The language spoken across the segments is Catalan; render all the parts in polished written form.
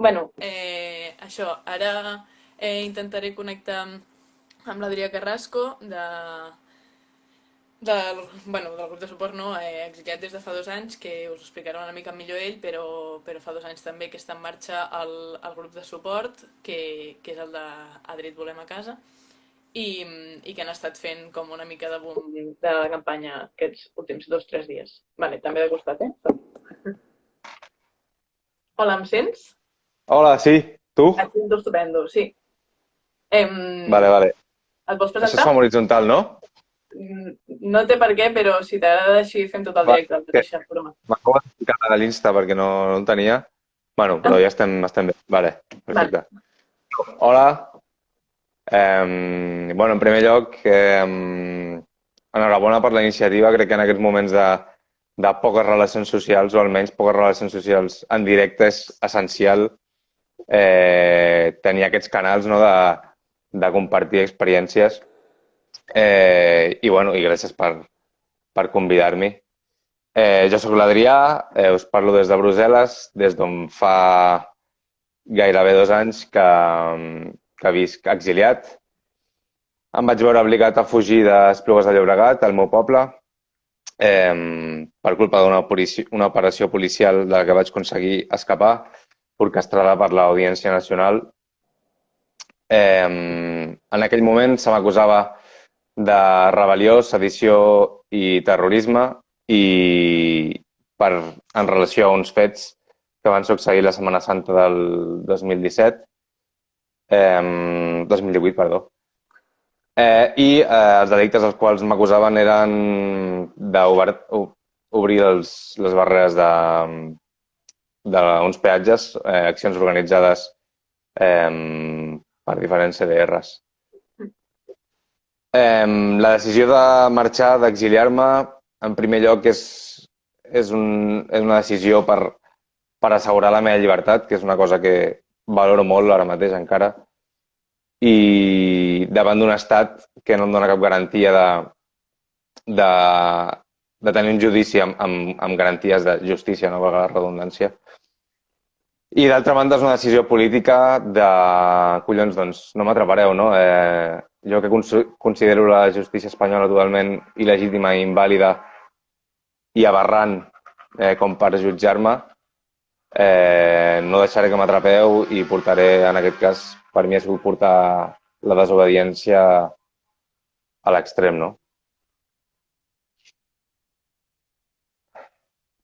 Bueno, això, ara intentaré connectar amb l'Adrià Carrasco del grup de suport no, exiliat des de fa 2 anys, que us explicarà una mica millor ell, però fa 2 anys també que està en marxa el grup de suport, que és el d'Adri et volem a casa, i que han estat fent com una mica de boom de la campanya aquests últims 2 o 3 dies. Vale, també de costat, eh? Hola, em sents? Hola, sí, tu? Et sento estupendo, sí. Vale, vale. Et vols Això es presentar? fa en horitzontal, no? No té per què, però si t'agrada així fem tot el Va, directe, de que mateixa forma. m'acabo de ficar a l'Insta perquè no el tenia. Bueno, però ja estem bé. Vale, Vale. perfecte. Hola. Bueno, en primer lloc, enhorabona per la iniciativa. Crec que en aquests moments de poques relacions socials, o almenys poques relacions socials en directe, és essencial tenir aquests canals, no, de compartir experiències. I gràcies per convidar-m'hi. Jo sóc l'Adrià, us parlo des de Brussel·les, des d'on fa gairebé 2 anys que visc exiliat. Em vaig veure obligat a fugir d'Esplugues de Llobregat, el meu poble, per culpa una operació policial de la que vaig aconseguir escapar, orquestrada per l'Audiència Nacional. En aquell moment se m'acusava de rebel·lió, sedició i terrorisme i en relació a uns fets que van succeir la Setmana Santa del 2017, 2018, perdó. Els delictes als quals m'acusaven eren d'obrir les barreres d'uns peatges, accions organitzades per diferents CDRs. La decisió de marxar, d'exiliar-me, en primer lloc és una decisió per assegurar la meva llibertat, que és una cosa que valoro molt ara mateix encara, i davant d'un estat que no em dona cap garantia de, de tenir un judici amb garanties de justícia, no valga la redundància. I d'altra banda és una decisió política de... Collons, doncs no m'atrapareu, no? Jo que considero la justícia espanyola totalment il·legítima i invàlida i aberrant com per jutjar-me, no deixaré que m'atrapeu i portaré, en aquest cas, per mi ha sigut portar la desobediència a l'extrem, no?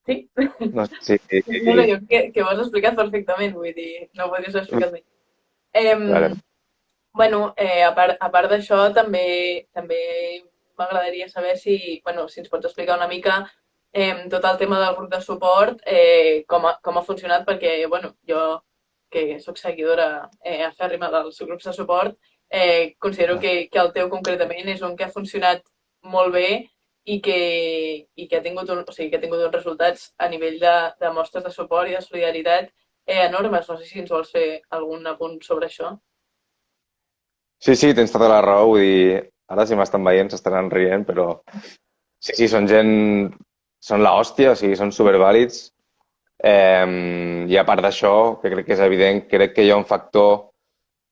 Sí? No sé No, no, si... jo que ho has explicat perfectament, vull dir, no ho podries haver explicat bé. Vale. Bueno, a part d'això, també m'agradaria saber si ens pots explicar una mica tot el tema del grup de suport, com ha funcionat, perquè, bueno, jo, que sóc seguidora afèrrima dels grups de suport, considero que el teu concretament és un que ha funcionat molt bé i que ha tingut, o sigui, que ha tingut uns resultats a nivell de mostres de suport i de solidaritat enormes. No sé si ens vols fer algun apunt sobre això. Sí, sí, tens tota la raó. Vull dir, ara si m'estan veient s'estaran rient, però sí, sí, són gent... Són l'hòstia, o sigui, són supervàlids. I a part d'això, que crec que és evident, crec que hi ha un factor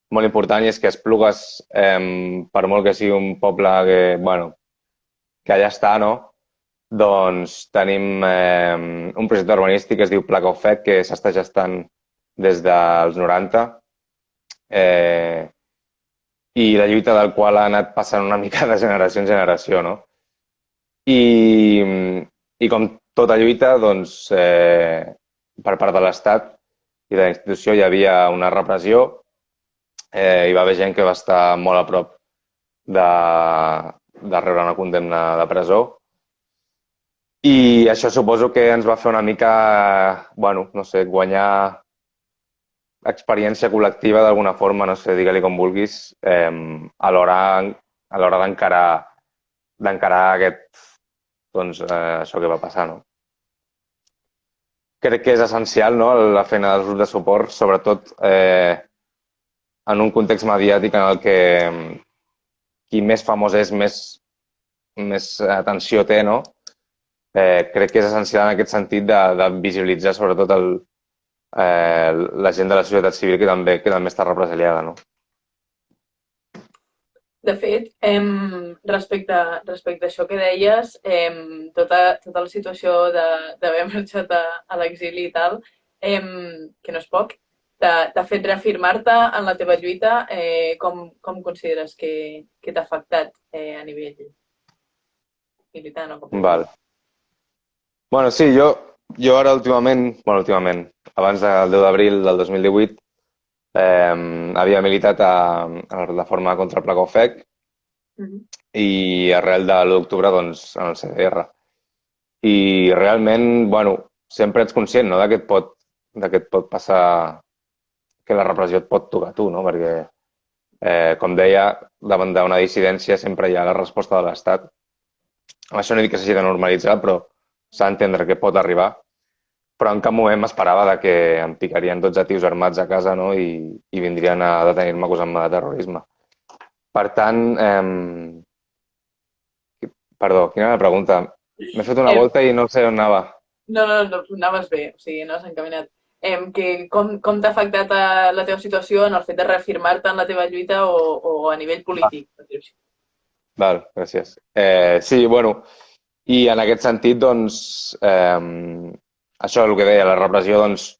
molt important i és que Esplugues, per molt que sigui un poble que, bueno, que allà està, no? Doncs tenim un projecte urbanístic que es diu Placa Ofec, que s'està gestant des dels 90 i la lluita del qual ha anat passant una mica de generació en generació, no? I com tota lluita, doncs, per part de l'Estat i de la institució hi havia una repressió, hi va haver gent que va estar molt a prop de, de rebre una condemna de presó. I això suposo que ens va fer una mica, bueno, no sé, guanyar experiència col·lectiva d'alguna forma, no sé, digue-li com vulguis, a l'hora d'encarar doncs, això que va passar, no? Crec que és essencial, no?, la feina dels grups de suport, sobretot en un context mediàtic en el que qui més famós és, més atenció té, no? Crec que és essencial en aquest sentit de visibilitzar sobretot la gent de la societat civil que també està represaliada, no? De fet, respecte a això que deies, tota la situació d'haver marxat a l'exili i tal, que no és poc, t'ha fet reafirmar-te en la teva lluita. Com consideres que t'ha afectat a nivell militant o com es Val. diu? Bueno, sí, jo ara últimament, abans del 10 d'abril del 2018, havia militat a la plataforma contra el Pla Ofec Mhm. i arrel de l'1 d'octubre, doncs, en el CDR. I realment, bueno, sempre ets conscient, no?, de que et pot passar, que la repressió et pot tocar a tu, no? Perquè, com deia, davant d'una dissidència sempre hi ha la resposta de l'Estat. Amb això no dic que s'hagi de normalitzar, però s'ha d'entendre que pot arribar. Però en cap moment m'esperava de que em picarien 12 tios armats a casa, no?, i vindrien a detenir-me acusant-me de terrorisme. Per tant, perdó, quina era la pregunta? M'he fet una Em, volta i no sé on anava. no, anaves bé, o sigui, no has encaminat. Com t'ha afectat a la teva situació en el fet de reafirmar-te en la teva lluita o a nivell polític, per dir-ho així? Val, gràcies. Sí, bueno, i en aquest sentit, doncs, això, el que deia, la repressió, doncs,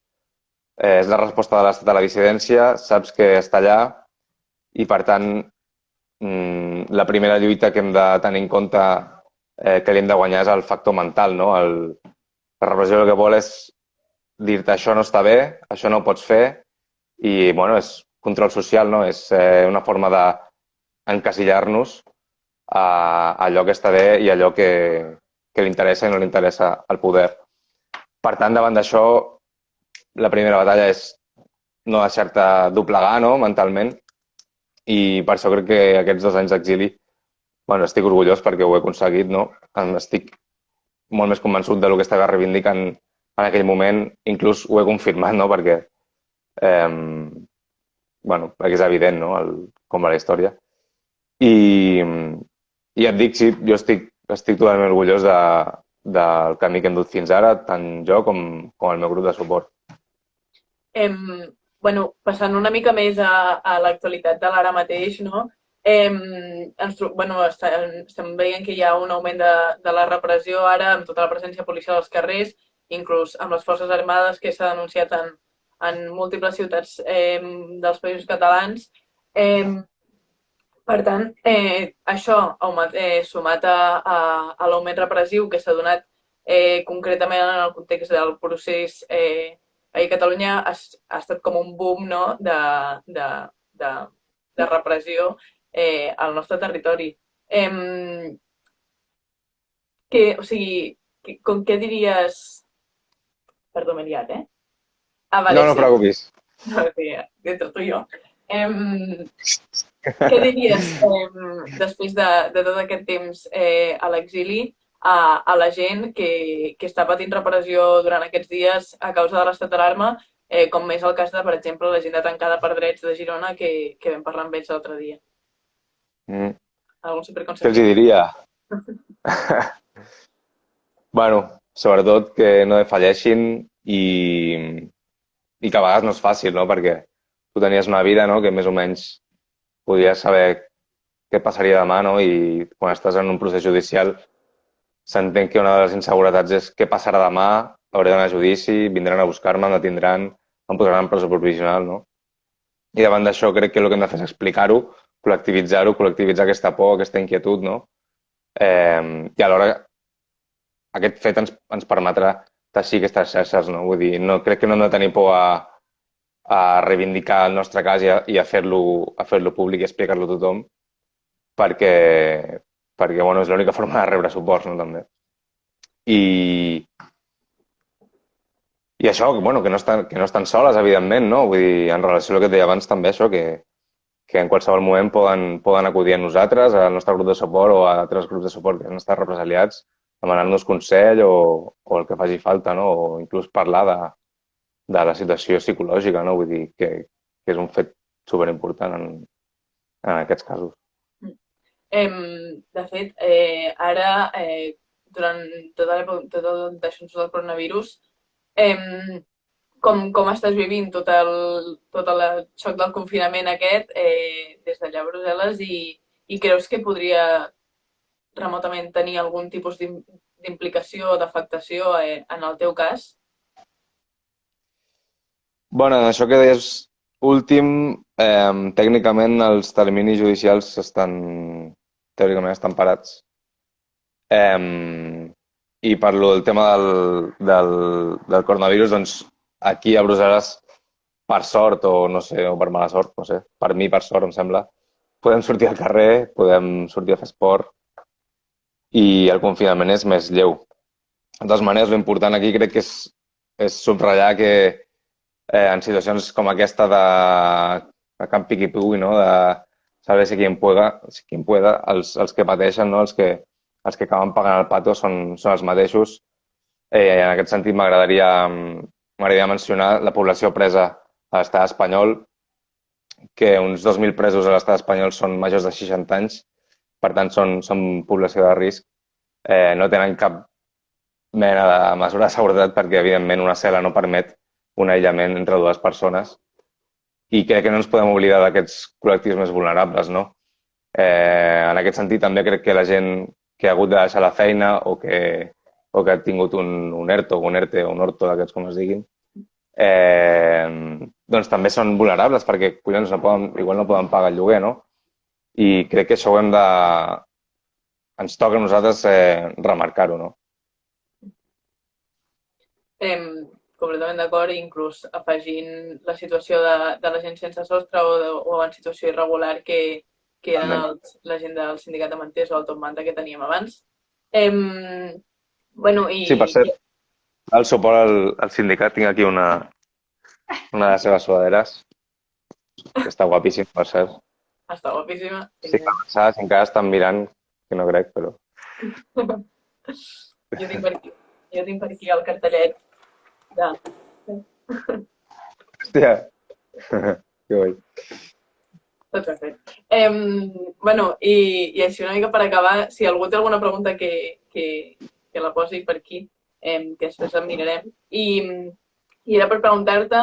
és la resposta de l'estat a la dissidència, saps que està allà i, per tant, la primera lluita que hem de tenir en compte, que li hem de guanyar és el factor mental, no? La repressió el que vol és dir-te això no està bé, això no ho pots fer i, bueno, és control social, no? És una forma d'encasillar-nos a allò que està bé i allò que li interessa i no li interessa al poder. Per tant, davant d'això, la primera batalla és no deixar-te doblegar, no?, mentalment, i per això crec que aquests 2 anys d'exili, bueno, estic orgullós perquè ho he aconseguit, no? Estic molt més convençut del que estava reivindicant en aquell moment, inclús ho he confirmat, no?, perquè, perquè és evident, no?, com va la història. I, i et dic, sí, jo estic totalment orgullós del camí que hem dut fins ara, tant jo com el meu grup de suport. Em, Passant una mica més a l'actualitat de l'ara mateix, no? Estem veient que hi ha un augment de la repressió ara amb tota la presència policial als carrers, inclús amb les Forces Armades, que s'ha denunciat en múltiples ciutats dels països catalans. Em, per tant, això sumat a l'augment repressiu que s'ha donat concretament en el context del procés a Catalunya ha estat com un boom, no?, de, de, de repressió al nostre territori. Eh, o sigui, com què diries... Perdó, m'he liat, eh? Ah, No, vale, no et sí. preocupis. No, sí, entre tu i jo. Em, Què diries, després de tot aquest temps a l'exili, a la gent que està patint repressió durant aquests dies a causa de l'estat d'alarma, com és el cas de, per exemple, la gent de Tancada per Drets de Girona, que vam parlar amb ells l'altre dia? Mm. Algun Què els hi superconsentidor? diria? Bueno, sobretot que no defalleixin i que a vegades no és fàcil, no? Perquè tu tenies una vida, no?, que més o menys podies saber què passaria demà, no? I quan estàs en un procés judicial s'entén que una de les inseguretats és què passarà demà, hauré d'anar a judici, vindran a buscar-me, em detindran, em posaran en presó provisional, no? I davant d'això crec que el que hem de fer és explicar-ho, col·lectivitzar-ho, col·lectivitzar aquesta por, aquesta inquietud, no? I alhora aquest fet ens permetrà teixir aquestes xarxes, no? Vull dir, no, crec que no hem de tenir por a reivindicar el nostre cas i a fer-lo públic i explicar-lo a tothom, perquè, perquè bueno, és l'única forma de rebre suports, no, també. I, i això, bueno, que no estan soles, evidentment, no? Vull dir, en relació al que et deia abans també, això, que en qualsevol moment poden acudir a nosaltres, al nostre grup de suport o a altres grups de suport que han estat represaliats, demanant-nos consell o el que faci falta, no? O inclús parlar de la situació psicològica, no? Vull dir que és un fet superimportant en aquests casos. De fet, ara, durant tota l'època, tot això del coronavirus, com estàs vivint tot el xoc del confinament aquest des d'allà a Brussel·les i creus que podria remotament tenir algun tipus d'implicació o d'afectació en el teu cas? Bueno, en això que deies últim, tècnicament els terminis judicials teòricament estan parats. I parlo del tema del coronavirus, doncs aquí a Brussel·les, per sort o no sé, o per mala sort, no sé, per mi per sort em sembla, podem sortir al carrer, podem sortir a fer esport i el confinament és més lleu. De totes maneres, l'important aquí crec que és subratllar que en situacions com aquesta de camp piqui pugui, no? De saber si quien pueda els que pateixen, no? Els que acaben pagant el pato són els mateixos. En aquest sentit, m'agradaria mencionar la població presa a l'estat espanyol, que uns 2.000 presos a l'estat espanyol són majors de 60 anys, per tant són població de risc. No tenen cap mena de mesura de seguretat perquè, evidentment, una cel·la no permet un aïllament entre dues persones i crec que no ens podem oblidar d'aquests col·lectius més vulnerables, no? En aquest sentit, també crec que la gent que ha hagut de deixar la feina o que ha tingut un ERTO o un ERTE o un ORTO, d'aquests com es diguin, doncs també són vulnerables perquè, collons, igual no poden pagar el lloguer, no? I crec que això ens toca a nosaltres remarcar-ho, no? Completament d'acord, inclús afegint la situació de la gent sense sostre o en situació irregular que eren la gent del sindicat de manters o el top manta que teníem abans. Bueno, Sí, per cert, el suport al sindicat, tinc aquí una de les seves sudaderes, que està guapíssima, per cert. Està guapíssima. Sí, si encara estan mirant, que no crec, però... Jo tinc per aquí el cartellet de... Hòstia, que guai. Tot ben fet. Bueno, i així una mica per acabar, si algú té alguna pregunta que la posi per aquí, que després la mirarem. I era per preguntar-te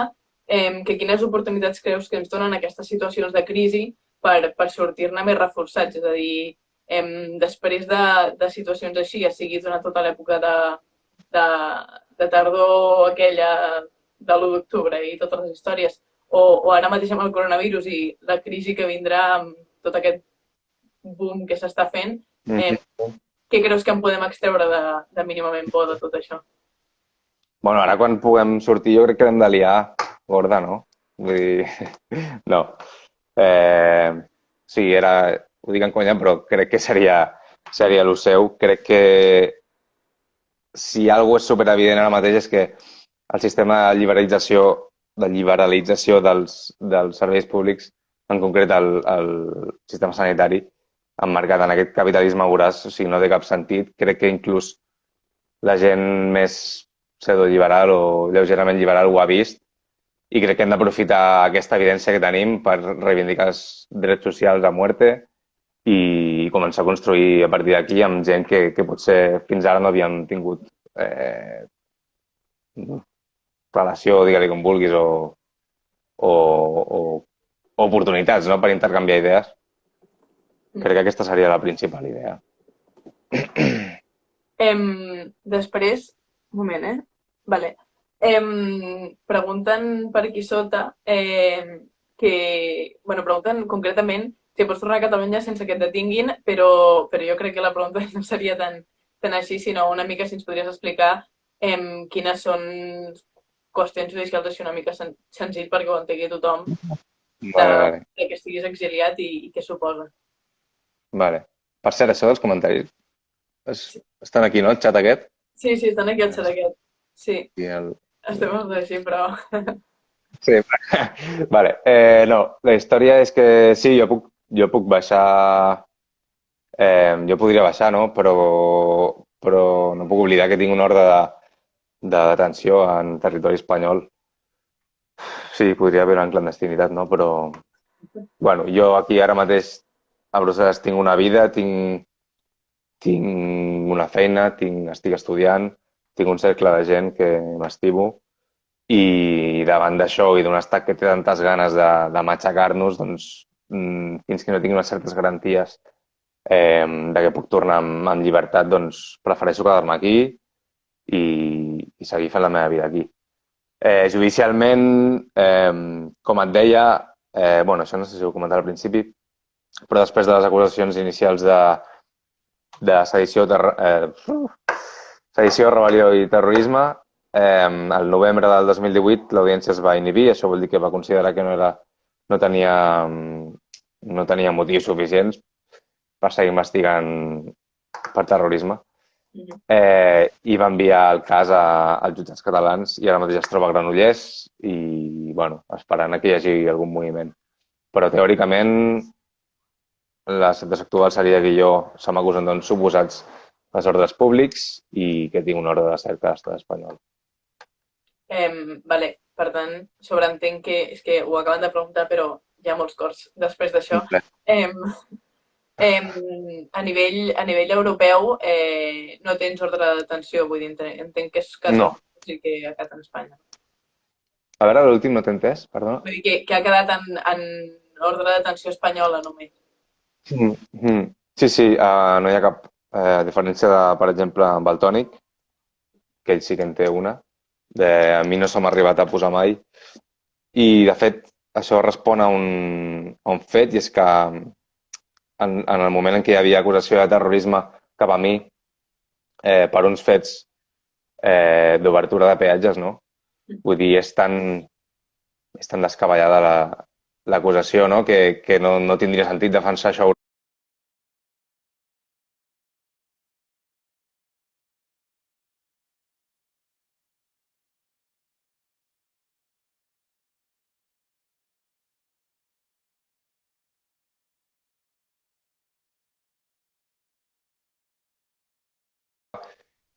que quines oportunitats creus que ens donen aquestes situacions de crisi per sortir-ne més reforçats. És a dir, després de situacions així, ja sigui durant tota l'època de tardor aquella de l'1 d'octubre i totes les històries, o ara mateix amb el coronavirus i la crisi que vindrà amb tot aquest boom que s'està fent, què creus que en podem extreure de mínimament por de tot això? Bueno, ara quan puguem sortir jo crec que hem de liar gorda, no? Vull dir, no. Sí, ho dic en conya, però crec que seria el seu. Crec que si alguna cosa és superevident ara mateix és que el sistema de liberalització dels serveis públics, en concret el sistema sanitari, emmarcat en aquest capitalisme voraç, o sigui, no té cap sentit. Crec que inclús la gent més pseudoliberal o lleugerament liberal ho ha vist i crec que hem d'aprofitar aquesta evidència que tenim per reivindicar els drets socials a muerte i començar a construir a partir d'aquí amb gent que potser fins ara no havíem tingut relació, digue-li com vulguis, o oportunitats, no?, per intercanviar idees. Crec que aquesta seria la principal idea. Després, un moment, Vale. Pregunten per aquí sota pregunten concretament si pots tornar a Catalunya sense que et detinguin, però jo crec que la pregunta no seria tan així, sinó una mica si ens podries explicar quines són qüestions judicials així una mica senzill perquè ho entengui tothom Vale. que estiguis exiliat i què suposa. Vale. Per cert, això dels comentaris estan aquí, no, el xat aquest? Sí, estan aquí al xat aquest. Sí, estem així, però... Sí, vale. No, la història és que sí, jo puc baixar... jo podria baixar, no? Però no puc oblidar que tinc una ordre de detenció en territori espanyol. Sí, podria haver en clandestinitat, no? Però, bueno, jo aquí ara mateix a Brussel·les tinc una vida, tinc una feina, estic estudiant, tinc un cercle de gent que m'estimo i davant d'això i d'un estat que té tantes ganes de matxacar-nos, doncs, fins que no tingui unes certes garanties de que puc tornar amb llibertat, doncs prefereixo quedar-me aquí i seguir fent la meva vida aquí. Judicialment, com et deia, bueno, això no sé si ho comentava al principi, però després de les acusacions inicials de sedició, sedició, rebel·lió i terrorisme, el novembre del 2018 l'audiència es va inhibir, això vol dir que va considerar que no tenia motius suficients per seguir investigant per terrorisme. I va enviar el cas als jutjats catalans i ara mateix es troba a Granollers i, bueno, esperant que hi hagi algun moviment. Però teòricament la sentència actual seria que jo se m'acusen d'uns suposats desordres públics i que tinc una ordre de cerca a l'estat espanyol. Vale, per tant, sobreentenc que, és que ho acaben de preguntar, però hi ha molts cors després d'això. A nivell europeu no tens ordre de detenció, vull dir, entenc que és No. que ha quedat en Espanya. A veure, l'últim no t'he entès, perdona. Vull dir que ha quedat en ordre de detenció espanyola només. Sí, no hi ha cap diferència, per exemple, amb el tònic, que ell sí que en té una. A mi no se m'ha arribat a posar mai. I, de fet, això respon a un fet, i és que en el moment en què hi havia acusació de terrorisme cap a mi per uns fets d'obertura de peatges, no? Vull dir, és tan descabellada l'acusació, no? Que no tindria sentit defensar això.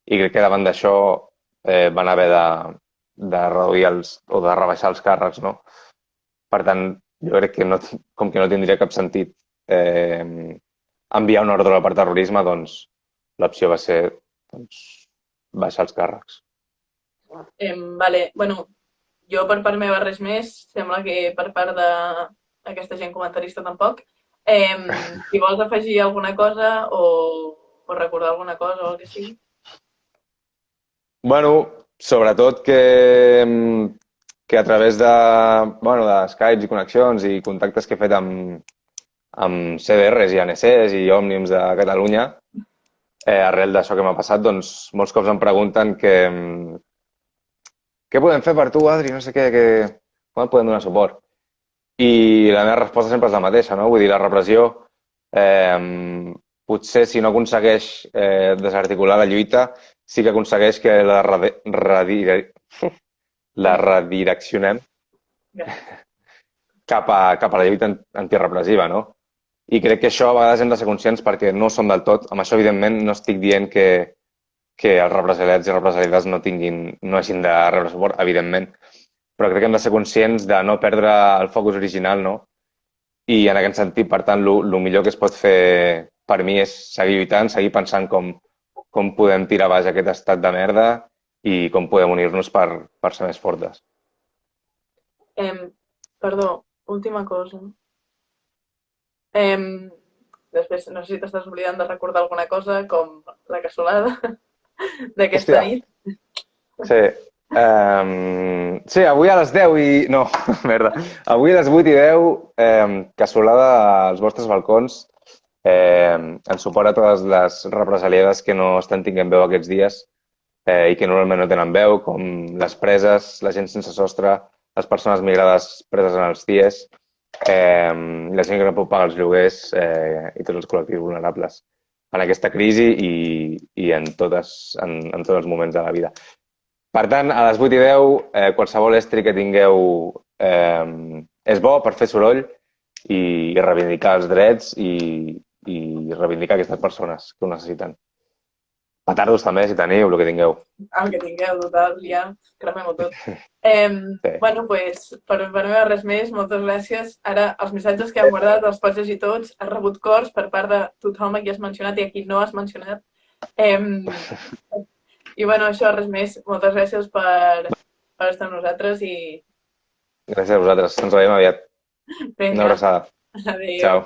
I crec que davant d'això van haver de reduir o de rebaixar els càrrecs, no? Per tant, jo crec que com que no tindria cap sentit enviar una ordre per terrorisme, doncs l'opció va ser baixar els càrrecs. Vale, bueno, jo per part meva res més, sembla que per part d'aquesta gent comentarista tampoc. Si vols afegir alguna cosa o recordar alguna cosa o el que sigui. Bueno, sobretot que a través de Skypes i connexions i contactes que he fet amb CDRs i ANCs i òmniums de Catalunya, arrel d'això que m'ha passat, doncs molts cops em pregunten què podem fer per tu, Adri? No sé què, com et podem donar suport? I la meva resposta sempre és la mateixa, no? Vull dir, la repressió, potser si no aconsegueix desarticular la lluita, sí que aconsegueix que la redireccionem cap a la lluita antirepressiva, no? I crec que això a vegades hem de ser conscients perquè no som del tot. Amb això, evidentment, no estic dient que els represaliats i represaliades no hagin de rebre suport, evidentment, però crec que hem de ser conscients de no perdre el focus original, no? I en aquest sentit, per tant, el millor que es pot fer per mi és seguir lluitant, seguir pensant com podem tirar baix aquest estat de merda i com podem unir-nos per ser més fortes. Perdó, última cosa. Després, no sé si t'estàs oblidant de recordar alguna cosa, com la cassolada d'aquesta nit. Sí. Sí, avui a les 10 i... No, merda. Avui a les 8 i 10, cassolada als vostres balcons, en suport a totes les represaliades que no estan tinguent veu aquests dies i que normalment no tenen veu, com les preses, la gent sense sostre, les persones migrades preses en els CIES, la gent que no pot pagar els lloguers i tots els col·lectius vulnerables en aquesta crisi i en tots els moments de la vida. Per tant, a les 8 i 10, qualsevol estri que tingueu és bo per fer soroll i reivindicar els drets i reivindicar aquestes persones que ho necessiten. Petardos també, si teniu, el que tingueu. El que tingueu, total, ja cremem-ho tot. Bueno, doncs, per no res més, moltes gràcies. Ara, els missatges que heu guardat els pots llegir tots. Has rebut cors per part de tothom a qui has mencionat i a qui no has mencionat. I bueno, això, res més. Moltes gràcies per per estar amb nosaltres i Gràcies a vosaltres. Ens veiem aviat. Una vinga, abraçada. adéu. Ciao.